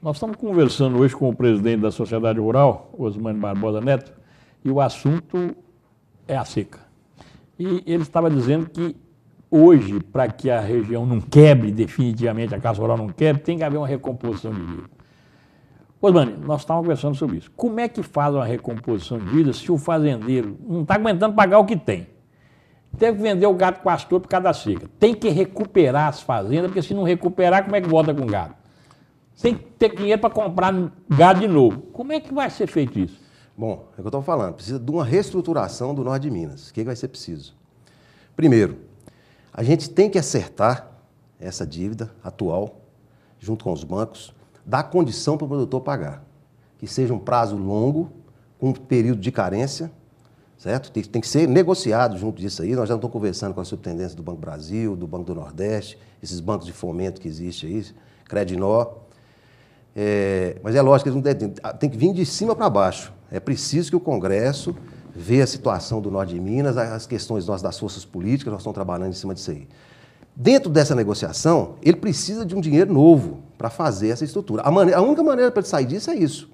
Nós estamos conversando hoje com o presidente da Sociedade Rural, Osmânio Barbosa Neto, e o assunto é a seca. E ele estava dizendo que hoje, para que a região não quebre definitivamente, a Casa Rural não quebre, tem que haver uma recomposição de dívida. Osmânio, nós estávamos conversando sobre isso. Como é que faz uma recomposição de dívida se o fazendeiro não está aguentando pagar o que tem? Teve que vender o gado com pastor por causa da seca. Tem que recuperar as fazendas, porque se não recuperar, como é que volta com gado? Tem que ter dinheiro para comprar gado de novo. Como é que vai ser feito isso? Bom, é o que eu estou falando. Precisa de uma reestruturação do Norte de Minas. O que vai ser preciso? Primeiro, a gente tem que acertar essa dívida atual, junto com os bancos, dar condição para o produtor pagar. Que seja um prazo longo, com um período de carência, certo? Tem que ser negociado junto disso aí. Nós já estamos conversando com a subtendência do Banco Brasil, do Banco do Nordeste, esses bancos de fomento que existem aí, Credinor. Mas é lógico que eles não tem que vir de cima para baixo. É preciso que o Congresso veja a situação do Norte de Minas, as questões das forças políticas, nós estamos trabalhando em cima disso aí. Dentro dessa negociação, ele precisa de um dinheiro novo para fazer essa estrutura. A única maneira para ele sair disso é isso.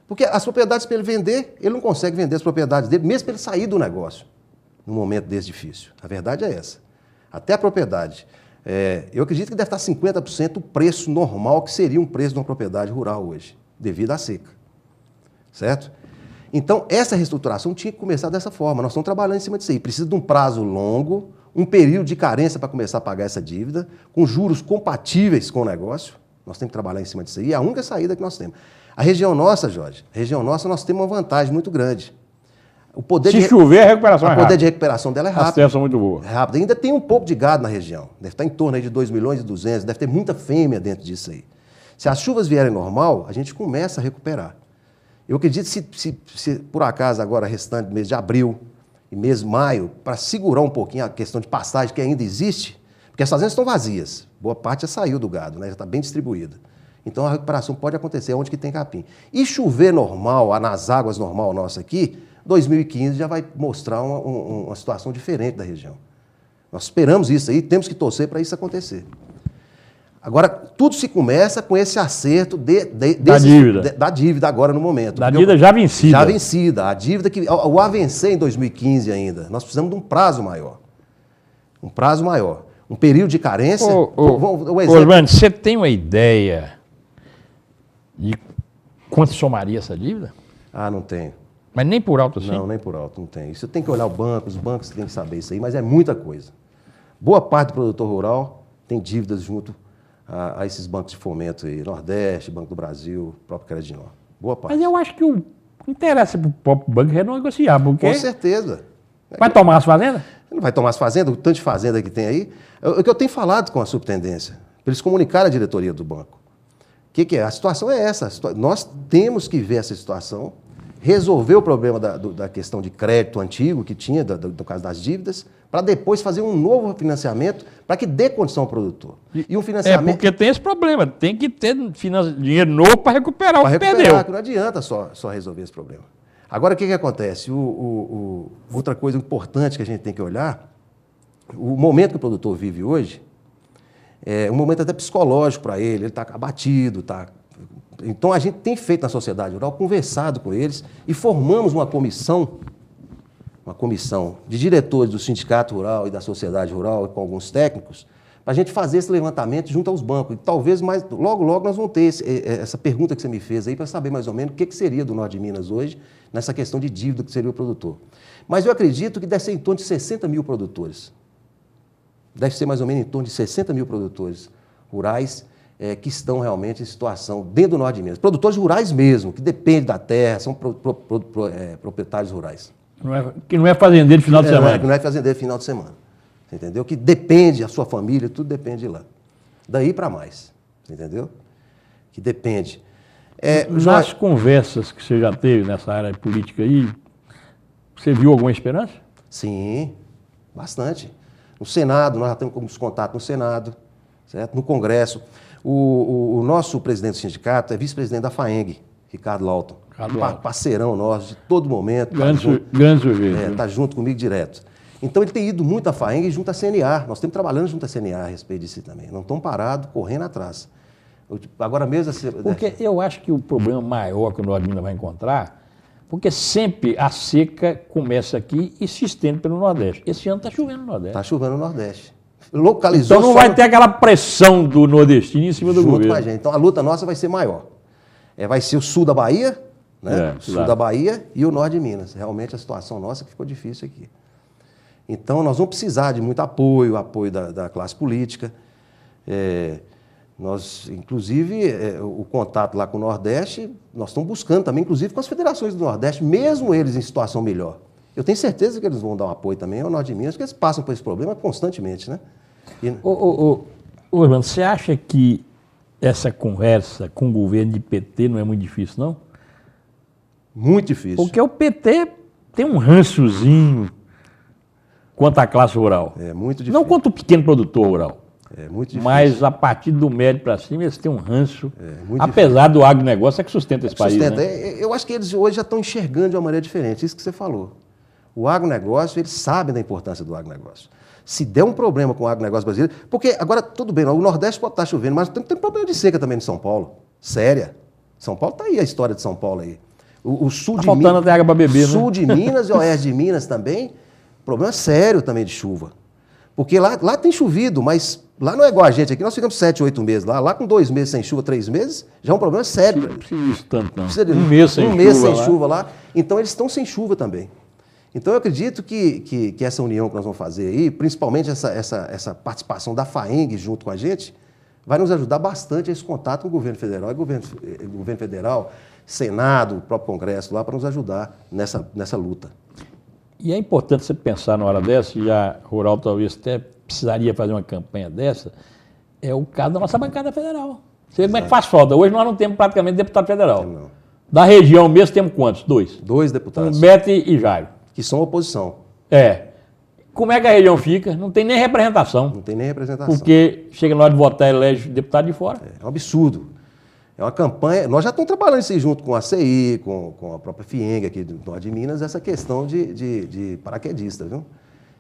Porque as propriedades para ele vender, ele não consegue vender as propriedades dele, mesmo para ele sair do negócio, num momento desse difícil. A verdade é essa. Até a propriedade. Eu acredito que deve estar 50% o preço normal, que seria um preço de uma propriedade rural hoje, devido à seca. Certo? Então, essa reestruturação tinha que começar dessa forma. Nós estamos trabalhando em cima disso aí. Precisa de um prazo longo, um período de carência para começar a pagar essa dívida, com juros compatíveis com o negócio. Nós temos que trabalhar em cima disso aí. É a única saída que nós temos. A região nossa, Jorge, nós temos uma vantagem muito grande. Se chover, a recuperação é rápida. O poder de recuperação dela é rápido. As terras são muito boas. É rápido. Ainda tem um pouco de gado na região. Deve estar em torno aí de 2.200.000, deve ter muita fêmea dentro disso aí. Se as chuvas vierem normal, a gente começa a recuperar. Eu acredito que se por acaso agora, restante mês de abril e mês de maio, para segurar um pouquinho a questão de pastagem que ainda existe, porque as fazendas estão vazias, boa parte já saiu do gado, né? Já está bem distribuída. Então a recuperação pode acontecer onde que tem capim. E chover normal, nas águas normal nossa aqui, 2015 já vai mostrar uma situação diferente da região. Nós esperamos isso aí, temos que torcer para isso acontecer. Agora, tudo se começa com esse acerto da dívida agora no momento. Da dívida já vencida. Já vencida. A dívida que o a vencer em 2015 ainda. Nós precisamos de um prazo maior. Um prazo maior. Um período de carência. Osmânio, você tem uma ideia de quanto somaria essa dívida? Ah, não tenho. Mas nem por alto assim? Não, nem por alto, não tem. Isso tem que olhar os bancos têm que saber isso aí, mas é muita coisa. Boa parte do produtor rural tem dívidas junto a esses bancos de fomento aí, Nordeste, Banco do Brasil, próprio Credinor. Boa parte. Mas eu acho que não interessa para o próprio banco renegociar, porque... Com certeza. Vai tomar as fazendas? Não vai tomar as fazendas, o tanto de fazenda que tem aí. O que eu tenho falado com a subtendência, para eles comunicarem à diretoria do banco. O que é? A situação é essa. Nós temos que ver essa situação, resolver o problema da questão de crédito antigo que tinha, no caso das dívidas, para depois fazer um novo financiamento para que dê condição ao produtor. E um financiamento... porque tem esse problema, tem que ter dinheiro novo para recuperar o que perdeu. Não adianta só resolver esse problema. Agora, o que acontece? Outra coisa importante que a gente tem que olhar, o momento que o produtor vive hoje, é um momento até psicológico para ele está abatido, Então, a gente tem feito na sociedade rural, conversado com eles e formamos uma comissão de diretores do Sindicato Rural e da Sociedade Rural, com alguns técnicos, para a gente fazer esse levantamento junto aos bancos. E talvez logo nós vamos ter essa pergunta que você me fez aí, para saber mais ou menos o que seria do Norte de Minas hoje, nessa questão de dívida que seria o produtor. Mas eu acredito que deve ser em torno de 60 mil produtores. Deve ser mais ou menos em torno de 60 mil produtores rurais que estão realmente em situação dentro do Norte de Minas. Produtores rurais mesmo, que dependem da terra, são proprietários rurais. Que não é fazendeiro de final de semana. Que não é fazendeiro de final de semana. Você entendeu? Que depende, a sua família, tudo depende de lá. Daí para mais. Entendeu? Que depende. Nas conversas que você já teve nessa área política aí, você viu alguma esperança? Sim, bastante. No Senado, nós já temos contato no Senado, certo? No Congresso. O nosso presidente do sindicato é vice-presidente da FAENG, Ricardo Lauton. Parceirão nosso de todo momento. Grande sujeito. Está junto comigo direto. Então ele tem ido muito à FAENG e junto à CNA. Nós estamos trabalhando junto à CNA a respeito disso também. Não estamos parados, correndo atrás. Agora mesmo... Porque eu acho que o problema maior que o Norte de Minas vai encontrar, porque sempre a seca começa aqui e se estende pelo Nordeste. Esse ano está chovendo no Nordeste. Está chovendo no Nordeste. Localizou... Então não vai ter aquela pressão do nordestino em cima do junto governo. com a gente. Então a luta nossa vai ser maior. Vai ser o sul da Bahia, né? O sul da Bahia e o norte de Minas. Realmente a situação nossa que ficou difícil aqui. Então nós vamos precisar de muito apoio da classe política. Nós, inclusive, o contato lá com o Nordeste, nós estamos buscando também, inclusive, com as federações do Nordeste, mesmo eles em situação melhor. Eu tenho certeza que eles vão dar um apoio também ao Norte de Minas, porque eles passam por esse problema constantemente, né? Orlando, você acha que essa conversa com o governo de PT não é muito difícil, não? Muito difícil. Porque o PT tem um rançozinho quanto à classe rural. É muito difícil. Não quanto o pequeno produtor rural. É muito difícil. Mas a partir do médio para cima, eles têm um ranço. Muito apesar do agronegócio, é que sustenta esse país. Sustenta. Né? Eu acho que eles hoje já estão enxergando de uma maneira diferente, isso que você falou. O agronegócio, eles sabem da importância do agronegócio. Se der um problema com o agronegócio brasileiro, porque agora, tudo bem, o Nordeste pode estar chovendo, mas tem problema de seca também em São Paulo. Séria. São Paulo está aí, a história de São Paulo aí. O sul tá de faltando Minas, até água para beber, né? Sul de Minas e oeste de Minas também, problema sério também de chuva. Porque lá tem chovido, mas lá não é igual a gente aqui, nós ficamos 7, 8 meses lá. Lá com 2 meses sem chuva, 3 meses, já é um problema sério. Não precisa disso tanto, não. Precisa de um mês sem, chuva lá. Então eles estão sem chuva também. Então eu acredito que essa união que nós vamos fazer aí, principalmente essa participação da FAENG junto com a gente, vai nos ajudar bastante a esse contato com o governo federal. E governo federal, Senado, o próprio Congresso lá, para nos ajudar nessa luta. E é importante você pensar na hora dessa, e a Rural talvez até precisaria fazer uma campanha dessa, é o caso da nossa bancada federal. Você vê como é que faz falta. Hoje nós não temos praticamente deputado federal. Não. Da região mesmo temos quantos? 2. 2 deputados. Humberto e Jairo. Que são oposição. Como é que a região fica? Não tem nem representação. Não tem nem representação. Porque chega na hora de votar e elege deputado de fora. É um absurdo. É uma campanha... Nós já estamos trabalhando isso aí junto com a CI, com a própria FIENG aqui do Norte de Minas, essa questão de paraquedista, viu?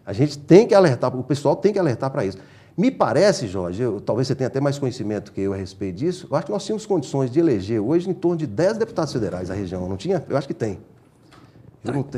A gente tem que alertar, o pessoal tem que alertar para isso. Me parece, Jorge, talvez você tenha até mais conhecimento que eu a respeito disso, eu acho que nós tínhamos condições de eleger hoje em torno de 10 deputados federais na região, não tinha? Eu acho que tem.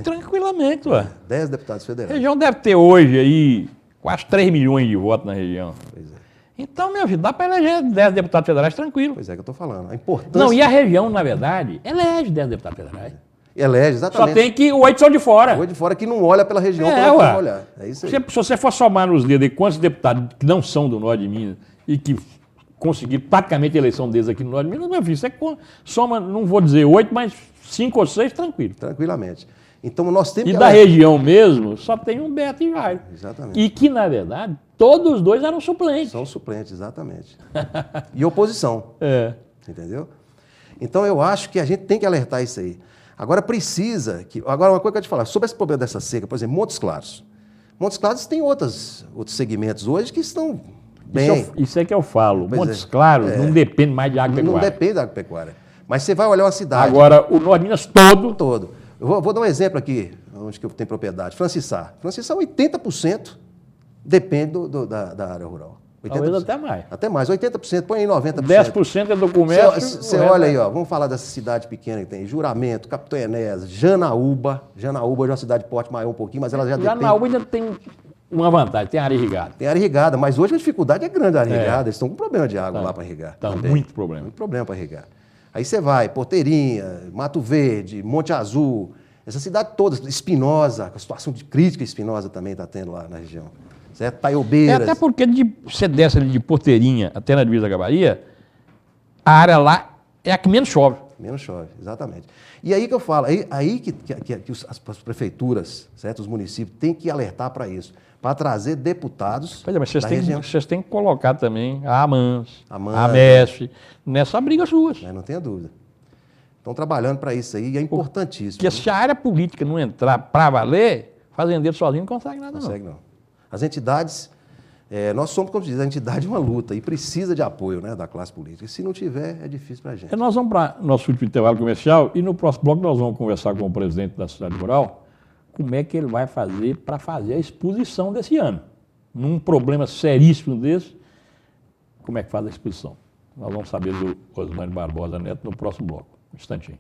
Tranquilamente, ué. 10 deputados federais. A região deve ter hoje aí quase 3 milhões de votos na região. Pois é. Então, meu filho, dá para eleger 10 deputados federais tranquilo. Pois é que eu estou falando. A importância... Não, e a região, na verdade, elege 10 deputados federais. Elege, exatamente. Só tem que 8 são de fora. 8 de fora que não olha pela região para ué. olhar. É isso aí. Se você for somar nos dedos aí quantos deputados que não são do Norte de Minas e que conseguiram praticamente a eleição deles aqui no Norte de Minas, meu filho, você soma, não vou dizer 8, mas 5 ou 6, tranquilo. Tranquilamente. Então nós temos E da região mesmo, só tem Humberto e Jairo. Exatamente. E que, na verdade, todos os dois eram suplentes. São suplentes, exatamente. E oposição. Entendeu? Então eu acho que a gente tem que alertar isso aí. Agora precisa que... Agora uma coisa que eu te falar, sobre esse problema dessa seca, por exemplo, Montes Claros. Montes Claros tem outros segmentos hoje que estão bem. Isso é que eu falo. Pois Montes Claros não depende mais de agropecuária. Não depende da agropecuária. Mas você vai olhar uma cidade... Agora, o Norte de Minas todo... Eu vou dar um exemplo aqui, onde que eu tenho propriedade. Francisá. Francisá, 80% depende da área rural. 80%. Talvez até mais. Até mais, 80%, põe aí 90%. 10% é do comércio. Você olha aí, ó, vamos falar dessa cidade pequena que tem Juramento, Capitão Enéas, Janaúba. Janaúba é uma cidade de porte maior um pouquinho, mas ela já depende... Janaúba ainda tem uma vantagem, tem área irrigada. Tem área irrigada, mas hoje a dificuldade é grande a área irrigada. Eles estão com problema de água lá para irrigar. Tá, muito problema. Muito problema para irrigar. Aí você vai, Porteirinha, Mato Verde, Monte Azul, essa cidade toda, Espinosa, a situação de crítica Espinosa também está tendo lá na região. Certo? Taiobeiras. Até porque você desce ali de Porteirinha até na divisa da Bahia, a área lá é a que menos chove. Menos chove, exatamente. E aí que eu falo, aí que as prefeituras, certo? Os municípios têm que alertar para isso, para trazer deputados mas região. Vocês têm que colocar também a AMANS, a MESF, nessa briga suas. Não tenha dúvida. Estão trabalhando para isso aí e é importantíssimo. Porque se a área política não entrar para valer, fazendeiro sozinho não consegue nada, não. Consegue não. As entidades, nós somos, como se diz, a entidade de uma luta e precisa de apoio, né, da classe política. E se não tiver, é difícil para a gente. Nós vamos para nosso último intervalo comercial e no próximo bloco nós vamos conversar com o presidente da cidade rural como é que ele vai fazer para fazer a exposição desse ano. Num problema seríssimo desse, como é que faz a exposição? Nós vamos saber do Osmani Barbosa Neto no próximo bloco. Um instantinho.